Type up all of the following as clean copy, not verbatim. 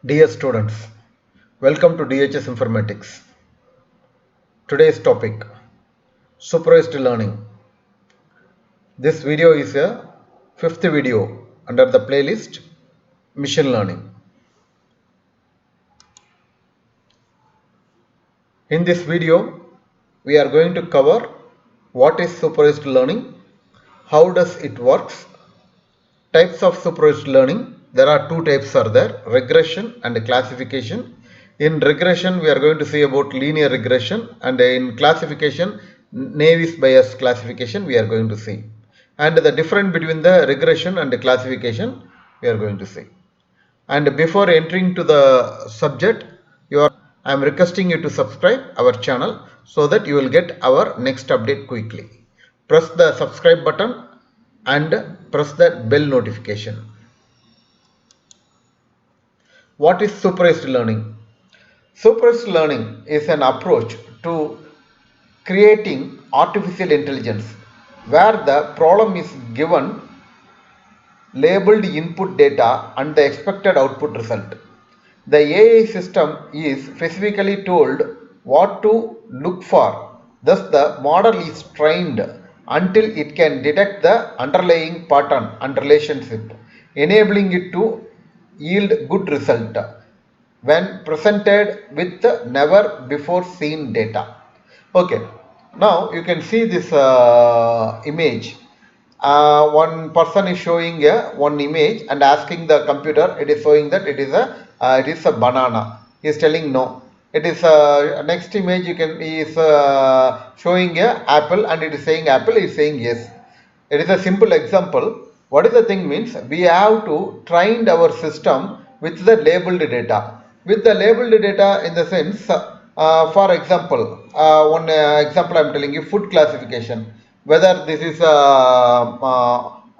Dear students, welcome to DHS Informatics. Today's topic, supervised learning. This video is a fifth video under the playlist Machine Learning. In this video, we are going to cover what is supervised learning, how does it works, types of supervised learning. There are two types are there, regression and classification. In regression, we are going to see about linear regression, and in classification, Navier Bayes classification we are going to see. And the difference between the regression and the classification we are going to see. And before entering to the subject, I am requesting you to subscribe our channel so that you will get our next update quickly. Press the subscribe button and press the bell notification. What is supervised learning? Supervised learning is an approach to creating artificial intelligence where the problem is given labeled input data and the expected output result. The AI system is specifically told what to look for. Thus, the model is trained until it can detect the underlying pattern and relationship, enabling it to yield good result when presented with never before seen data. Okay, now you can see this image. One person is showing one image and asking the computer. It is showing that it is a banana. He is telling no. It is next image. He is showing a apple and it is saying apple. He is saying yes. It is a simple example. What is the thing means? We have to train our system with the labeled data. With the labeled data in the sense, for example, one example I am telling you, food classification. Whether this is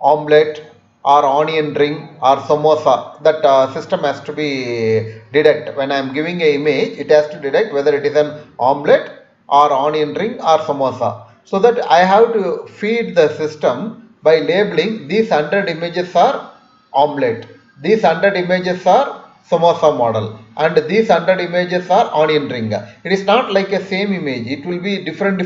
omelette or onion ring or samosa, that system has to be detect. When I am giving a image, it has to detect whether it is an omelette or onion ring or samosa. So that I have to feed the system by labeling these 100 images are omelette, these 100 images are samosa model, and these 100 images are onion ring. It is not like a same image. It will be different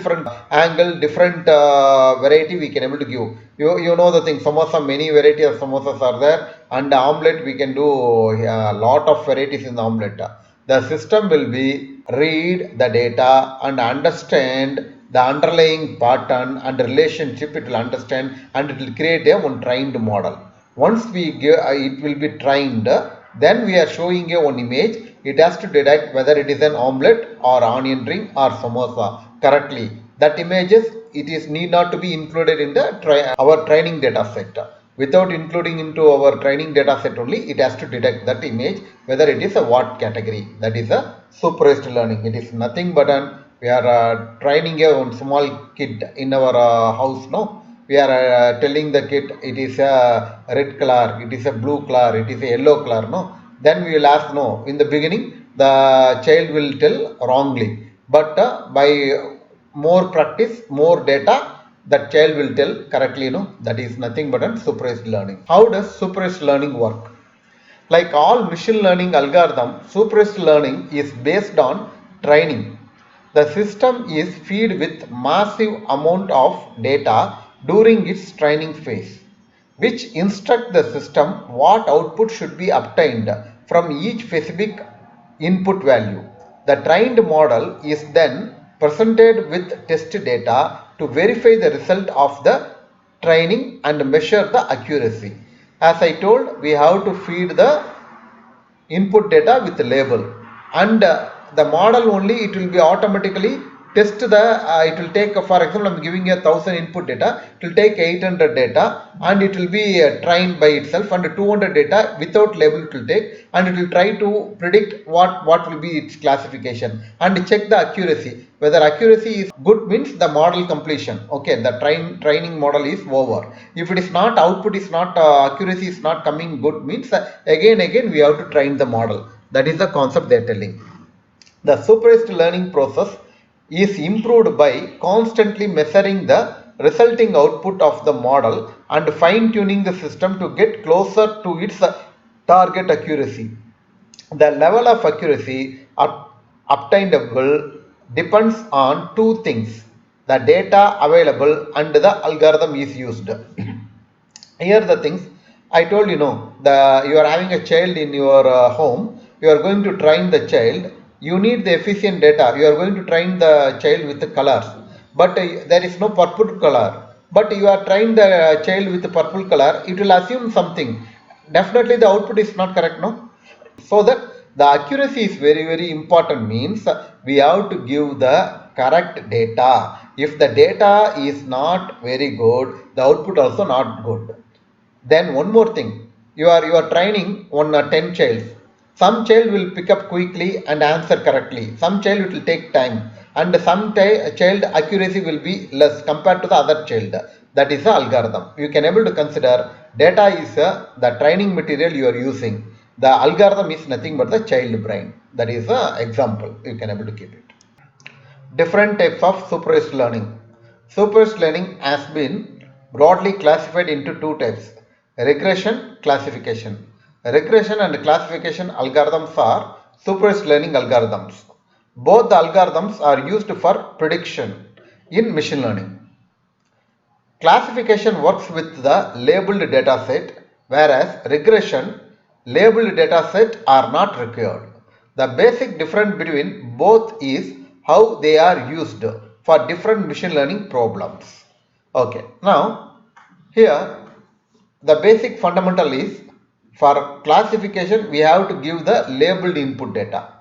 angle, different variety we can able to give. You know the thing, samosa, many variety of samosas are there, and omelette we can do a lot of varieties in the omelette. The system will be read the data and understand the underlying pattern and relationship. It will understand and it will create a one trained model. Once we give it will be trained, then we are showing a one image. It has to detect whether it is an omelette or onion ring or samosa correctly. That images it is need not to be included in the our training data set. Without including into our training data set only, it has to detect that image whether it is a what category. That is a supervised learning. It is nothing but we are training a one small kid in our house. No, we are telling the kid it is a red color, it is a blue color, it is a yellow color. No, then we will ask no. In the beginning, the child will tell wrongly, but by more practice, more data, that child will tell correctly. No, that is nothing but supervised learning. How does supervised learning work? Like all machine learning algorithm, supervised learning is based on training. The system is fed with massive amount of data during its training phase, which instruct the system what output should be obtained from each specific input value. The trained model is then presented with test data to verify the result of the training and measure the accuracy. As I told, we have to feed the input data with the label, and the model only it will be automatically test the it will take for example I'm giving a 1000 input data, it will take 800 data and it will be trained by itself, and 200 data without label it will take, and it will try to predict what will be its classification and check the accuracy. Whether accuracy is good means the model completion. Okay, the training model is over. If it is not, output is not accuracy is not coming good means again we have to train the model. That is the concept they are telling. The supervised learning process is improved by constantly measuring the resulting output of the model and fine tuning the system to get closer to its target accuracy. The level of accuracy obtainable depends on two things: the data available and the algorithm is used. Here the things I told you, know, the you are having a child in your home, you are going to train the child, you need the efficient data, you are going to train the child with the colors, but there is no purple color, but you are trying the child with the purple color, it will assume something, definitely the output is not correct, no. So that the accuracy is very very important, means we have to give the correct data. If the data is not very good, the output also not good. Then one more thing, you are training on 10 child. Some child will pick up quickly and answer correctly, some child it will take time, and some child accuracy will be less compared to the other child. That is the algorithm. You can able to consider data is the training material you are using, the algorithm is nothing but the child brain. That is the example, you can able to keep it. Different types of supervised learning. Supervised learning has been broadly classified into two types: regression, classification. Regression and classification algorithms are supervised learning algorithms. Both the algorithms are used for prediction in machine learning. Classification works with the labeled dataset, whereas regression labeled dataset are not required. The basic difference between both is how they are used for different machine learning problems. Okay, now here the basic fundamental is, for classification we have to give the labeled input data.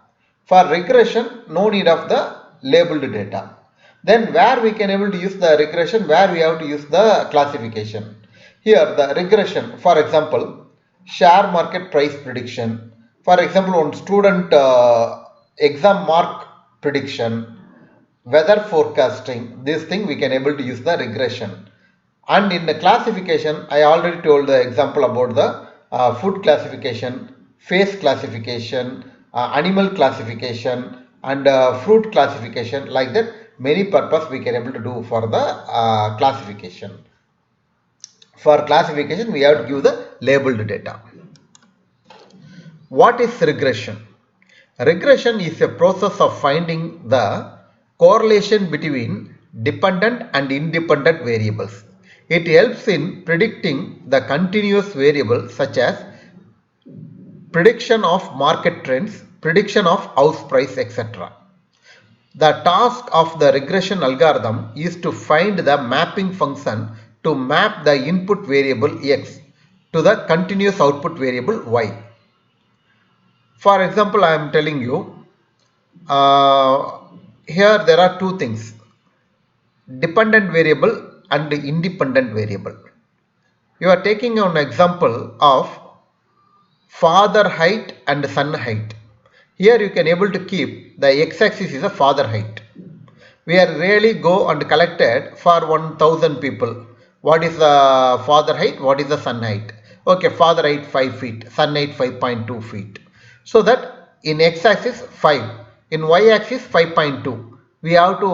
For regression, no need of the labeled data. Then where we can able to use the regression, where we have to use the classification. Here the regression, for example, share market price prediction. For example, on student exam mark prediction, weather forecasting, this thing we can able to use the regression. And in the classification, I already told the example about the food classification, face classification, animal classification, and fruit classification. Like that, many purpose we can able to do for the classification. For classification, we have to give the labeled data. What is regression? Regression is a process of finding the correlation between dependent and independent variables. It helps in predicting the continuous variables such as prediction of market trends, prediction of house price, etc. The task of the regression algorithm is to find the mapping function to map the input variable x to the continuous output variable y. For example, I am telling you, uh, here there are two things: dependent variable and independent variable. You are taking an example of father height and son height. Here you can able to keep the x-axis is a father height. We are really go and collected for 1000 people. What is the father height? What is the son height? Okay, father height 5 feet, son height 5.2 feet. So that in x-axis 5, in y-axis 5.2. We have to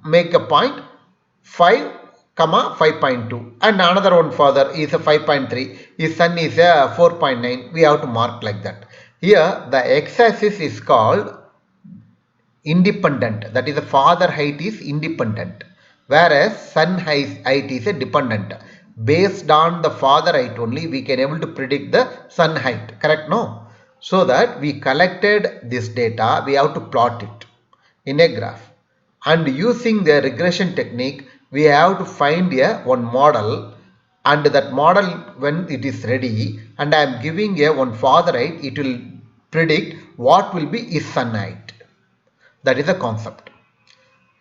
make a point 5 comma 5.2, and another one further is a 5.3, his son is a 4.9. We have to mark like that. Here the x-axis is called independent, that is the father height is independent, whereas son height is a dependent. Based on the father height only we can able to predict the son height, correct? No. So that we collected this data, we have to plot it in a graph, and using the regression technique we have to find a one model, and that model when it is ready and I am giving a one father height, it will predict what will be his son height. That is the concept.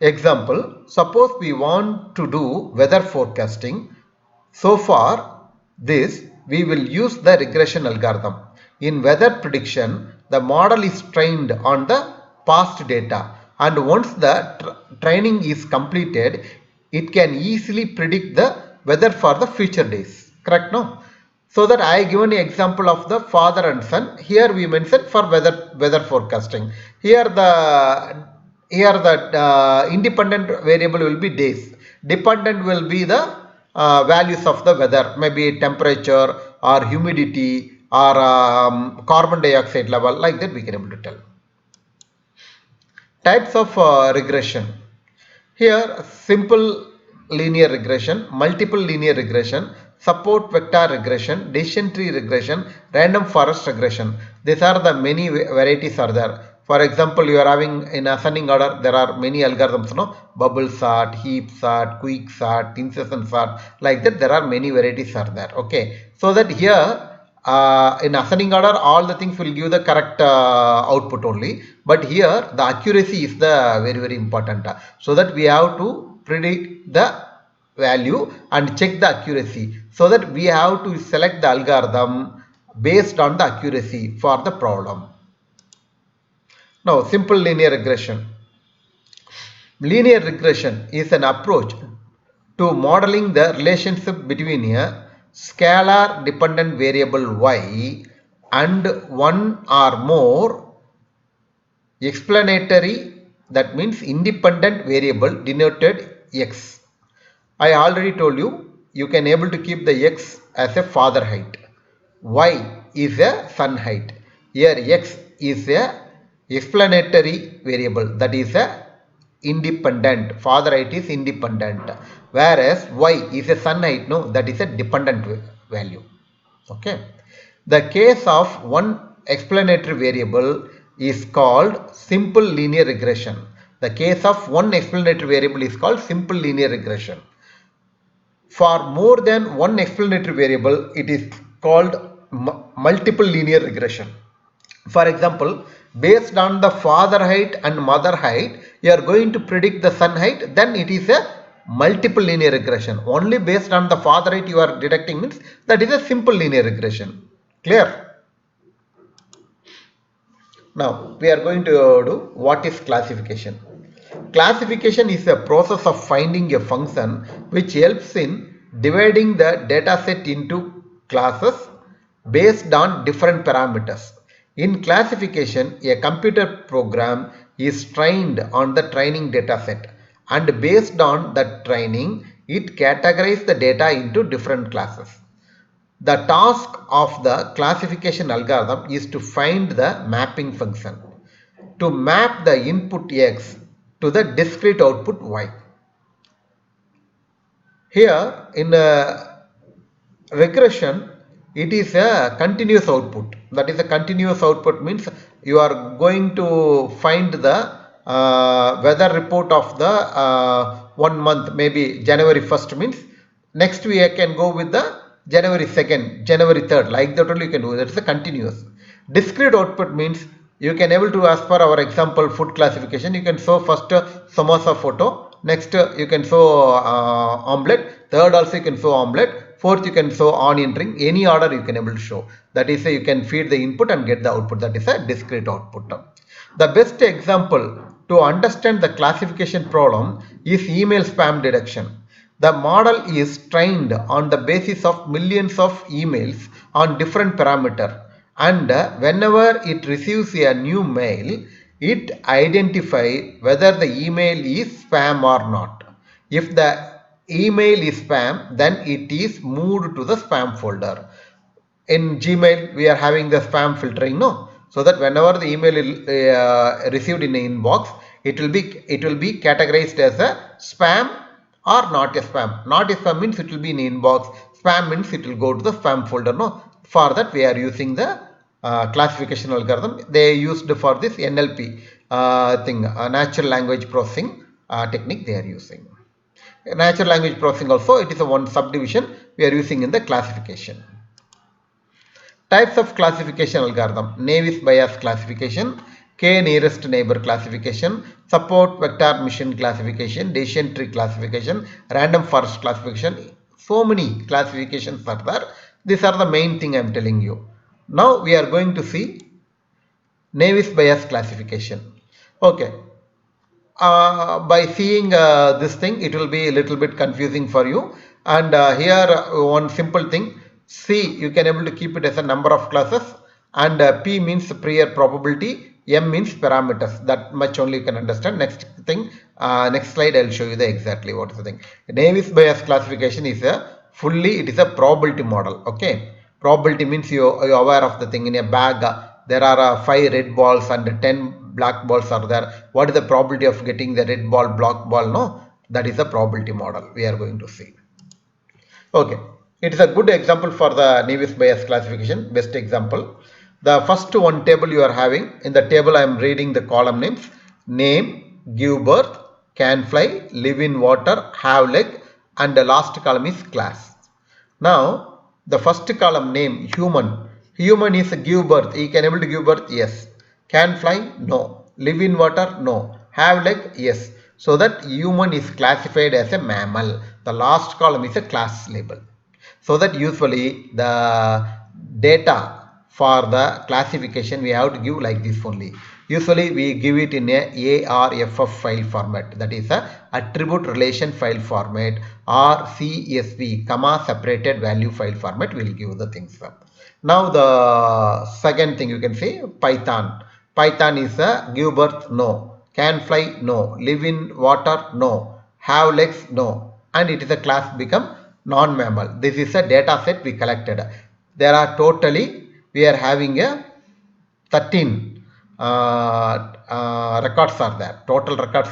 Example, suppose we want to do weather forecasting. So far this we will use the regression algorithm. In weather prediction, the model is trained on the past data, and once the training is completed, it can easily predict the weather for the future days, correct? No. So that I given an example of the father and son. Here we mentioned for weather forecasting. Here the independent variable will be days. Dependent will be the values of the weather, maybe temperature or humidity or carbon dioxide level, like that we can able to tell. Types of regression. Here, simple linear regression, multiple linear regression, support vector regression, decision tree regression, random forest regression. These are the many varieties are there. For example, you are having in ascending order, there are many algorithms, no? Bubble sort, heap sort, quick sort, insertion sort, like that there are many varieties are there. Okay, so that here in ascending order all the things will give the correct output only, but here the accuracy is the very important, so that we have to predict the value and check the accuracy, so that we have to select the algorithm based on the accuracy for the problem. Now simple linear regression. Linear regression is an approach to modeling the relationship between a scalar dependent variable y and one or more explanatory, that means independent variable denoted x. I already told you, you can able to keep the x as a father height, y is a son height. Here x is a explanatory variable, that is a independent, father height is independent, whereas y is a son height, no, that is a dependent value. Okay, the case of one explanatory variable is called simple linear regression. The case of one explanatory variable is called simple linear regression. For more than one explanatory variable, it is called multiple linear regression. For example, based on the father height and mother height, you are going to predict the son height, then it is a multiple linear regression. Only based on the father height you are deducting means that is a simple linear regression. Clear? Now we are going to do what is classification. Classification is a process of finding a function which helps in dividing the dataset into classes based on different parameters. In classification, a computer program is trained on the training dataset, and based on that training, it categorizes the data into different classes. The task of the classification algorithm is to find the mapping function, to map the input x to the discrete output y. Here in regression, it is a continuous output. That is, a continuous output means you are going to find the weather report of the 1 month, maybe January 1st means next week I can go with the January 2nd, January 3rd, like that only you can do. That is a continuous. Discrete output means you can able to, as per our example food classification, you can show first samosa photo, next you can show omelette, third also you can show omelette, fourth you can show onion ring, any order you can able to show. That is, you can feed the input and get the output. That is a discrete output. The best example to understand the classification problem is email spam detection. The model is trained on the basis of millions of emails on different parameters, and whenever it receives a new mail, it identifies whether the email is spam or not. If the email is spam, then it is moved to the spam folder. In Gmail, we are having the spam filtering, no? So that whenever the email is received in the inbox, it will be categorized as a spam or not a spam. Not a spam means it will be in inbox. Spam means it will go to the spam folder. No, for that we are using the classification algorithm. They used for this NLP natural language processing technique they are using. Natural language processing also, it is a one subdivision we are using in the classification. Types of classification algorithm: Navier Bayes classification, K nearest neighbor classification, support vector mission classification, decision tree classification, random forest classification. So many classifications are there. These are the main thing I am telling you. Now we are going to see Navier Bayes classification. Okay. By seeing this thing, it will be a little bit confusing for you. And here one simple thing: C, you can able to keep it as a number of classes, and P means prior probability, M means parameters. That much only you can understand. Next thing, next slide, I'll show you the exactly what is the thing. Navier Bayes classification is a it is a probability model. Okay, Probability means you are aware of the thing. In a bag, there are 5 red balls and 10 black balls are there. What is the probability of getting the red ball, black ball? No, that is the probability model we are going to see. Okay, it is a good example for the Navier Bayes classification, best example. The first one table you are having, in the table I am reading the column names: name, give birth, can fly, live in water, have leg, and the last column is class. Now, the first column name, human. Human is give birth. He can able to give birth? Yes. Can fly? No. Live in water? No. Have leg? Yes. So that human is classified as a mammal. The last column is a class label. So that usually the data for the classification we have to give like this only. Usually we give it in a ARFF file format, that is a attribute relation file format, or CSV comma separated value file format. We will give the things. Now the second thing you can see, Python. Python is a give birth? No. Can fly? No. Live in water? No. Have legs? No. And it is a class become non-mammal. This is a data set we collected. There are totally, we are having a 13 records are there. Total records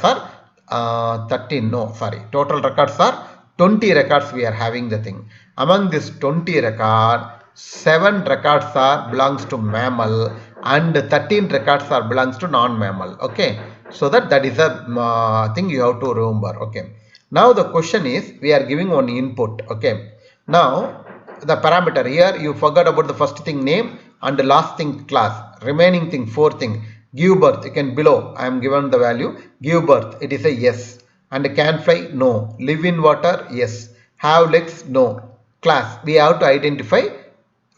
are 13. No, sorry. Total records are 20 records we are having the thing. Among this 20 record, 7 records are belongs to mammal and 13 records are belongs to non-mammal. Okay. So that is a thing you have to remember. Okay. Now the question is, we are giving one input. Okay. Now the parameter here, you forgot about the first thing name and the last thing class. Remaining thing, fourth thing, give birth. You can below, I am given the value. Give birth, it is a yes. And can fly? No. Live in water? Yes. Have legs? No. Class, we have to identify.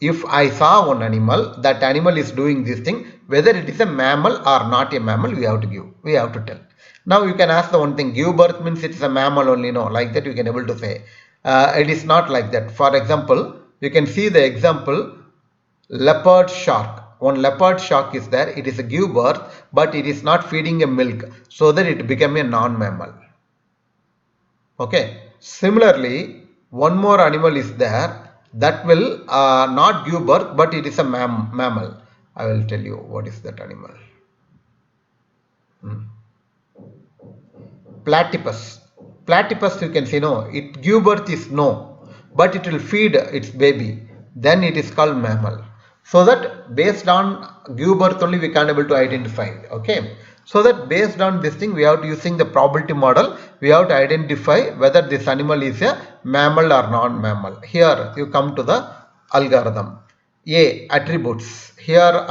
If I saw one animal, that animal is doing this thing, whether it is a mammal or not a mammal, we have to give. We have to tell. Now you can ask the one thing, give birth means it is a mammal only. No, like that you can able to say. It is not like that. For example, you can see the example, leopard shark. One leopard shark is there. It is a give birth, but it is not feeding a milk, so that it became a non-mammal. Okay. Similarly, one more animal is there that will not give birth, but it is a mammal. I will tell you what is that animal. Platypus. Platypus, you can say no. It give birth is no, but it will feed its baby. Then it is called mammal. So that based on give birth only we can't able to identify. Okay. So that based on this thing we have to using the probability model, we have to identify whether this animal is a mammal or non-mammal. Here you come to the algorithm. A, attributes. Here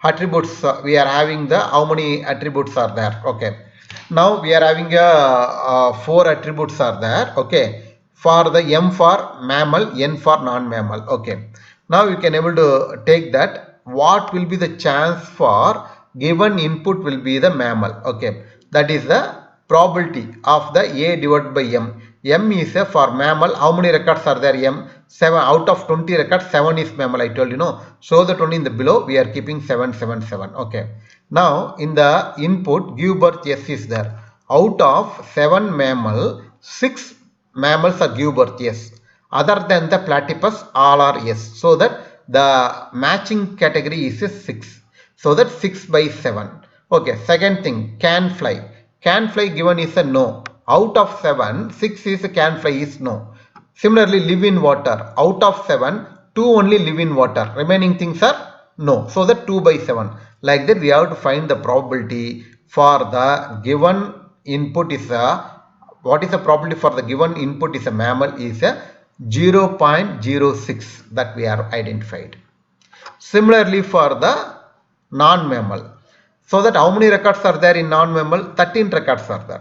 attributes, we are having the how many attributes are there. Okay. Now we are having a 4 attributes are there. Okay. For the M for mammal, N for non-mammal. Okay. Now you can able to take that. What will be the chance for given input will be the mammal. Okay. That is the probability of the A divided by M. M is a for mammal. How many records are there? M. 7 out of 20 records, 7 is mammal. I told you no. So that only in the below we are keeping 7, 7, 7. Okay. Now in the input give birth yes is there. Out of 7 mammal, 6 mammals are give birth yes. Other than the platypus, all are yes. So that the matching category is a 6. So that 6 by 7. Okay. Second thing, can fly. Can fly given is a no. Out of 7, 6 is a can fly is no. Similarly, live in water. Out of 7, 2 only live in water. Remaining things are no. So that 2 by 7. Like that we have to find the probability for the given input is a, what is the probability for the given input is a mammal is a 0.06 that we are identified. Similarly for the non-mammal. So that how many records are there in non-mammal? 13 records are there.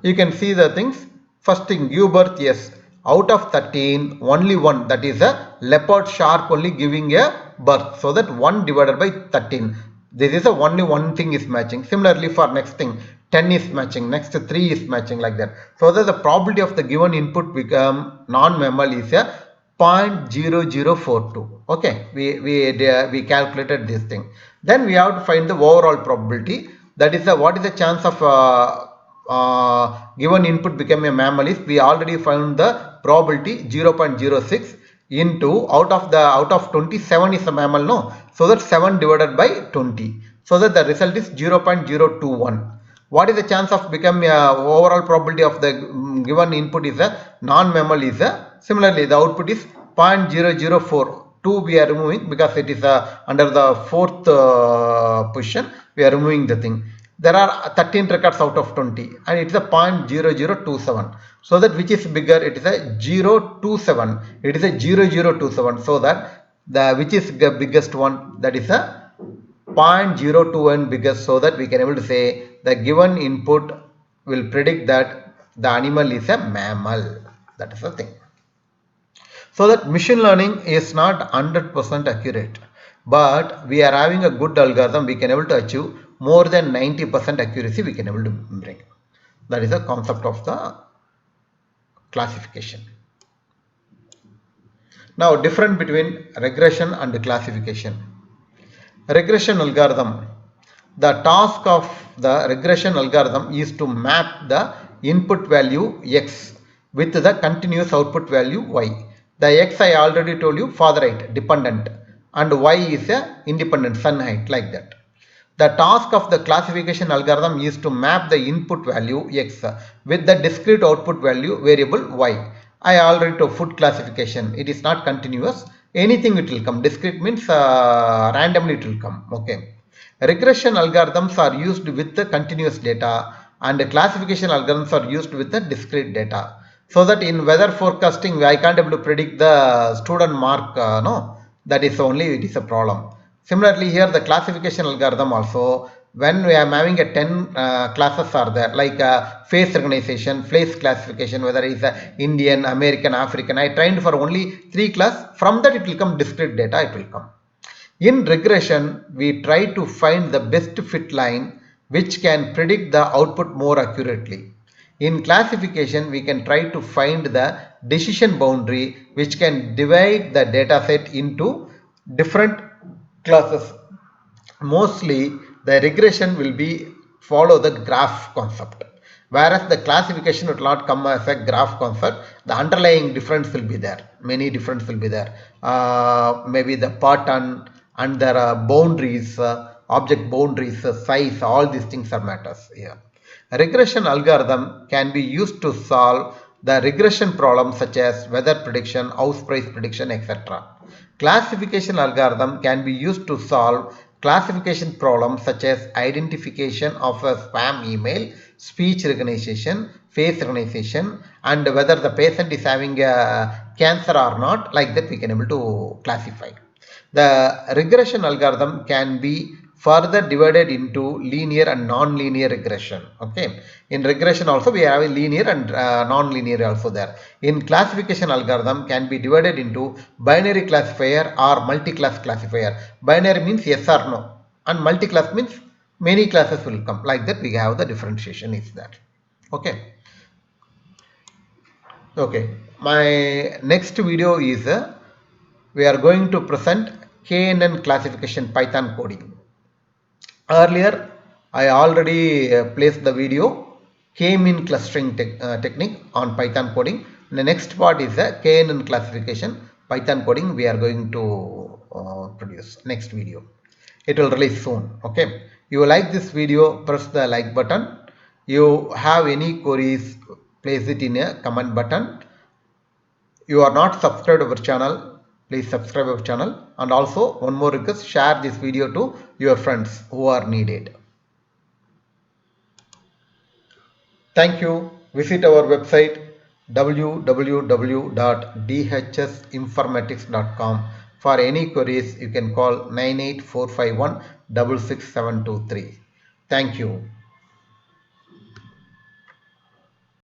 You can see the things. First thing, give birth, yes. Out of 13, only one, that is a leopard shark only giving a birth. So that 1 divided by 13. This is a only one thing is matching. Similarly for next thing, 10 is matching, next 3 is matching, like that. So that the probability of the given input become non-mammal is a 0.0042. Okay, we calculated this thing. Then we have to find the overall probability. That is the what is the chance of given input become a mammal is, we already found the probability 0.06. into out of 27 is a mammal, no, so that 7 divided by 20, so that the result is 0.021. What is the chance of becoming overall probability of the given input is a non-mammal is a, similarly the output is 0.004. 2 we are removing because it is under the fourth position, we are removing the thing. There are 13 records out of 20 and it is a 0.0027. So that which is bigger, it is a 027, it is a 0027. So that the which is the biggest one, that is a 0.021 biggest, so that we can able to say the given input will predict that the animal is a mammal. That is the thing. So that machine learning is not 100% accurate, but we are having a good algorithm, we can able to achieve more than 90% accuracy we can able to bring. That is the concept of the classification. Now difference between regression and classification. Regression algorithm. The task of the regression algorithm is to map the input value x with the continuous output value y. The x I already told you, father height dependent, and y is a independent, son height, like that. The task of the classification algorithm is to map the input value x with the discrete output value variable y. I already told food classification, it is not continuous, anything it will come. Discrete means randomly it will come. Okay. Regression algorithms are used with the continuous data and the classification algorithms are used with the discrete data. So that in weather forecasting, I can't able to predict the student mark, no, that is only, it is a problem. Similarly, here the classification algorithm also, when we are having a 10 classes are there, like face recognition, face classification, whether it's Indian, American, African, I trained for only 3 class, from that it will come discrete data, it will come. In regression, we try to find the best fit line which can predict the output more accurately. In classification, we can try to find the decision boundary which can divide the data set into different classes. Mostly the regression will be follow the graph concept, whereas the classification will not come as a graph concept. The underlying difference will be there, many difference will be there, maybe the pattern and there are boundaries, object boundaries, size, all these things are matters here. A regression algorithm can be used to solve the regression problems such as weather prediction, house price prediction, etc. Classification algorithm can be used to solve classification problems such as identification of a spam email, speech recognition, face recognition, and whether the patient is having a cancer or not, like that we can able to classify. The regression algorithm can be further divided into linear and non-linear regression. Okay, in regression also we have a linear and non-linear also there. In classification algorithm can be divided into binary classifier or multi-class classifier. Binary means yes or no, and multi-class means many classes will come, like that we have the differentiation is that. Okay. Okay, my next video is we are going to present KNN classification Python coding. Earlier, I already placed the video K-mean clustering technique on Python coding. The next part is the KNN classification Python coding we are going to produce next video. It will release soon. Okay. You like this video, press the like button. You have any queries, place it in a comment button. You are not subscribed to our channel, please subscribe our channel, and also one more request, share this video to your friends who are needed. Thank you. Visit our website www.dhsinformatics.com. For any queries you can call 98451 66723. Thank you.